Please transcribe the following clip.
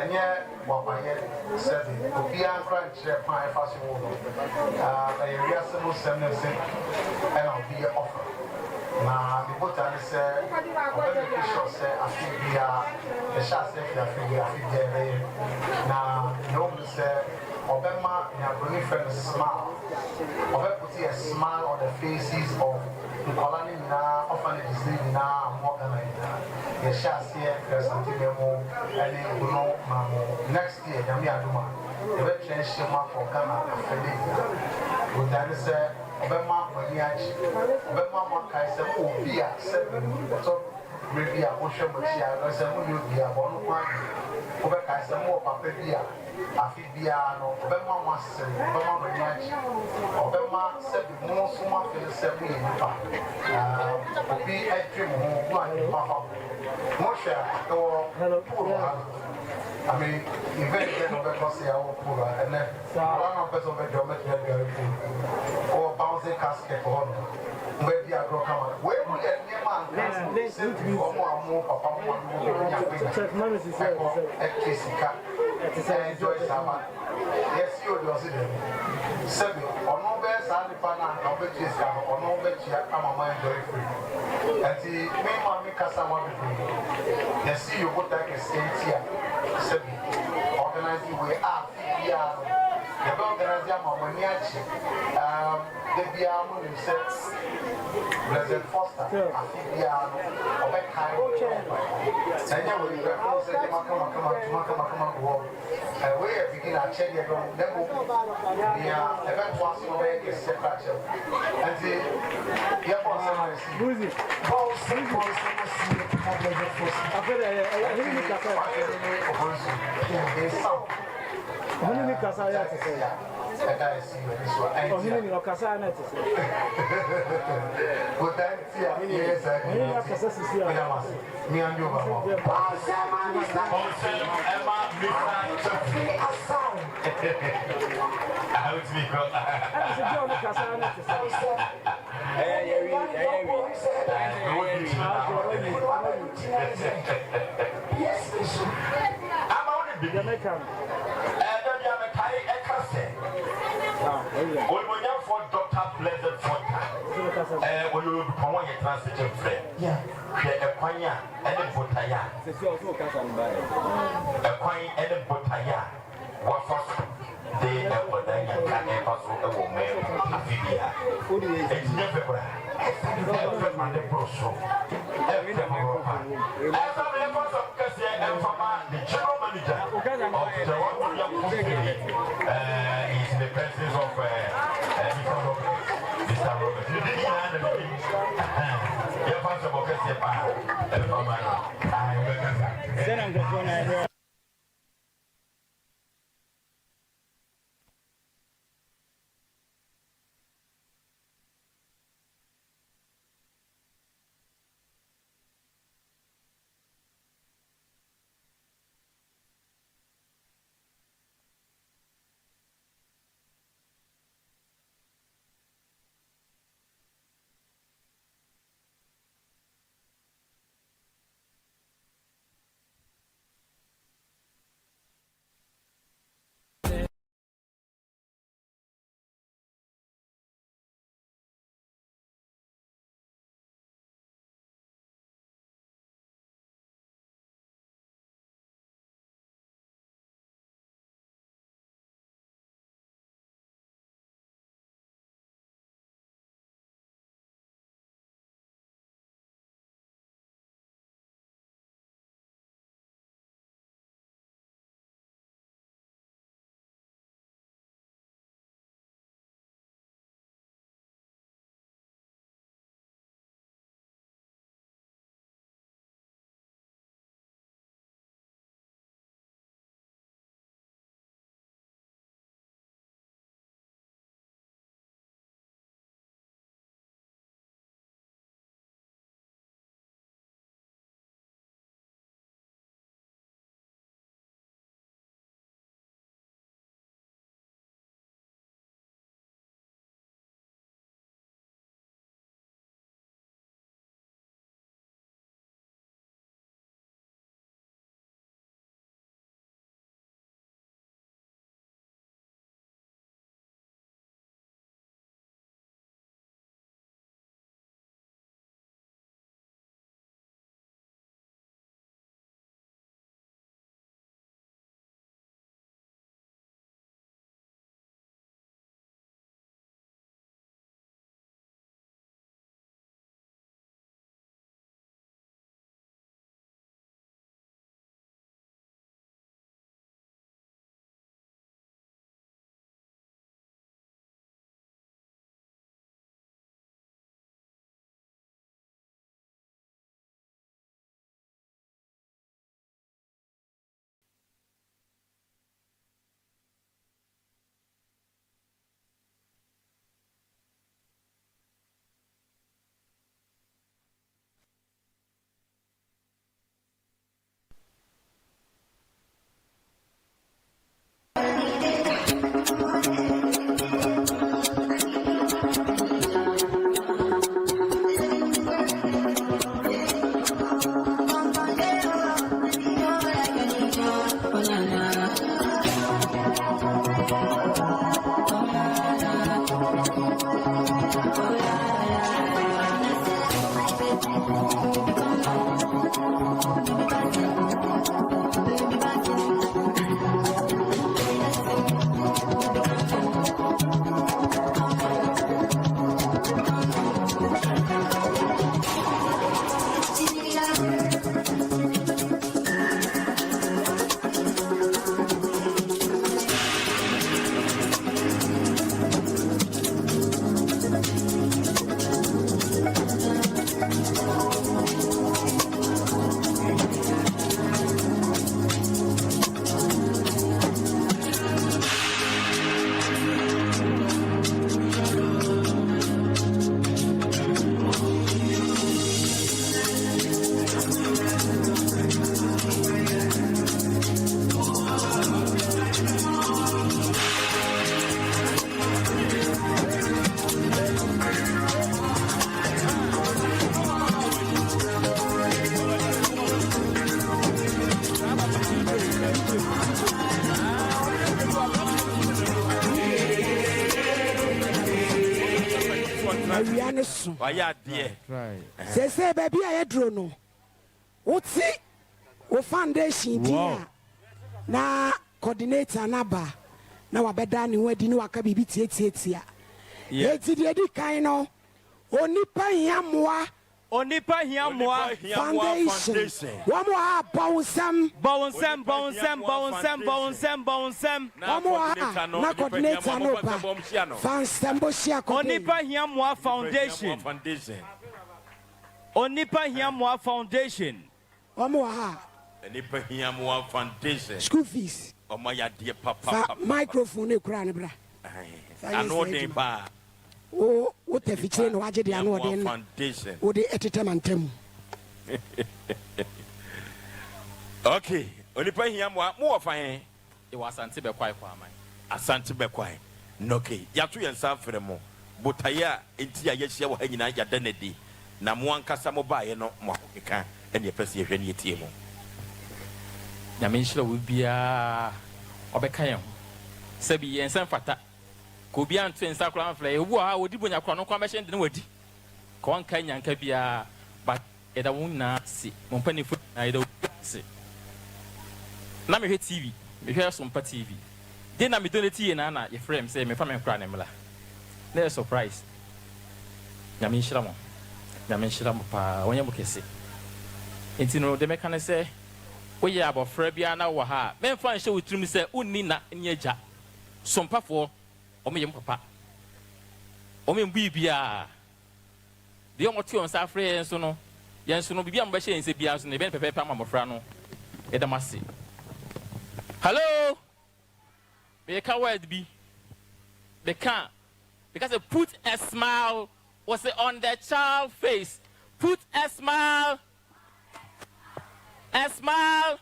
ɛnyɛ wabayɛ sɛbi obiara nkora nkyerɛ kwan ɛfa so wɔ no ɛyɛ wiase mu sɛm ne se ɛna obi yɛ ɔfa na ne bota ne sɛ ɔbɛbɛbi sure sɛ afe biara ɛhyɛ ase fi afe biara ɛbɛyɛ na ne wɔm ne sɛ ɔbɛma nyabroni fɛ no smile ɔbɛputi a smile on the faces of nkɔla ne nyinaa orphanages ne nyinaa mmɔ ɛna nyinaa yɛhyɛ aseɛ fɛsantibɛ mu ɛne nkono ma mo next year nyame adom a yɛbɛtwɛn hyɛ mu akɔ Ghana afɛ ne nyinaa bota ne sɛ ɔbɛma mo ani agye ɔbɛma mo akae sɛ mo obi a sɛ ɛtɔ berɛ bi a wohwɛ mo akyi a sɛ mo yɛ obi a bɔno ko ade wobɛkae sɛ mo wɔ papa bi a afe biara no ɔbɛma mo asere ɔbɛma mo ani agye ɔbɛma sɛ bi mo nso mo afe no sɛ moyɛ nipa obi adwe mo ho no a nipa fa mohwɛ a ɛwɔ pool ha I mean, event then because they are all poor and then one person of the geometry or bouncing casket on where they are broken. Where we get near man, simply or more papa, enjoy summer. Yes, you do see them. Seven or no best and pana and competition or no bet you come on my enjoy free. And the main one make us someone between. Yes, see you put like a state here. Organizing we are the organizing Mamoniachi, the Biamu himself, President Foster, Afibiano, or that kind of job. And then we represent the Makama walk. And we begin our check here, then we are event once in a week is separation. And the airport is Only Casaya to say. Only Casana to say. But then, yes, I and you. When you for Dr. Pleasant Fonta, when you become a transition friend, a quanya and a botaya, a quine and a botaya, what first they have what I can ever so a woman, a figure. It's never from the brochure. Every time of Cassia and from the general manager of the one young is in the presence of Mr. Robert. You didn't have the meeting. You're part of Cassia. I'm Say, baby, I don't know. What's it? What foundation, dear? Na coordinator, Naba. Now, I bet Danny, where do you know I can be beat it here? It's the kind of only pay yamwa. Onipa hiamwa Foundation. One more bouncem. Bouncem. One more na coordinator no pa. Fansemboshia. Onipa hiamwa foundation. Onipa hiamwa foundation. One more. Onipa hiamwa foundation. School fees. Omaya dear papa. Microphone e kura ne bra. Ano den ba. Oh, what if it's in Wajid and what in foundation? Would the etitem? Okay, only pay him more fine. It was Santibe quite for me. A Santibe quite. Noki, Yatu and San Fremo. Botaya, Intia Yesia, or any night, Yadanedi. Namuan Casamoba, no more. You can, and your perception, your team. Yamisha will be a Obekayam. Sebi and San Fata. Could be on twin sacral flay. Who are would you when your chrono commission than would? Con Canyon Cabia, but it won't not see. Montpenny foot, I don't see. Now me hit TV, me hear SOMPA TV. Then I'm doing tea and Anna, your friend say me from a cranimla. They're surprised. Yamin Shram, when you kiss it. It's no, the mechanic say, we are about Frebiana Waha. Men find show with me say, Unina in your jack. SOMPA for. Omi papa. Omi bibia. The only two on South France, no. Yansuno bibia mbashi and Sebians and the Ben Pepe Mamafrano. Edamasi. Hello. Be a coward be. They can't. Because they put a smile was on their child face. Put a smile. A smile.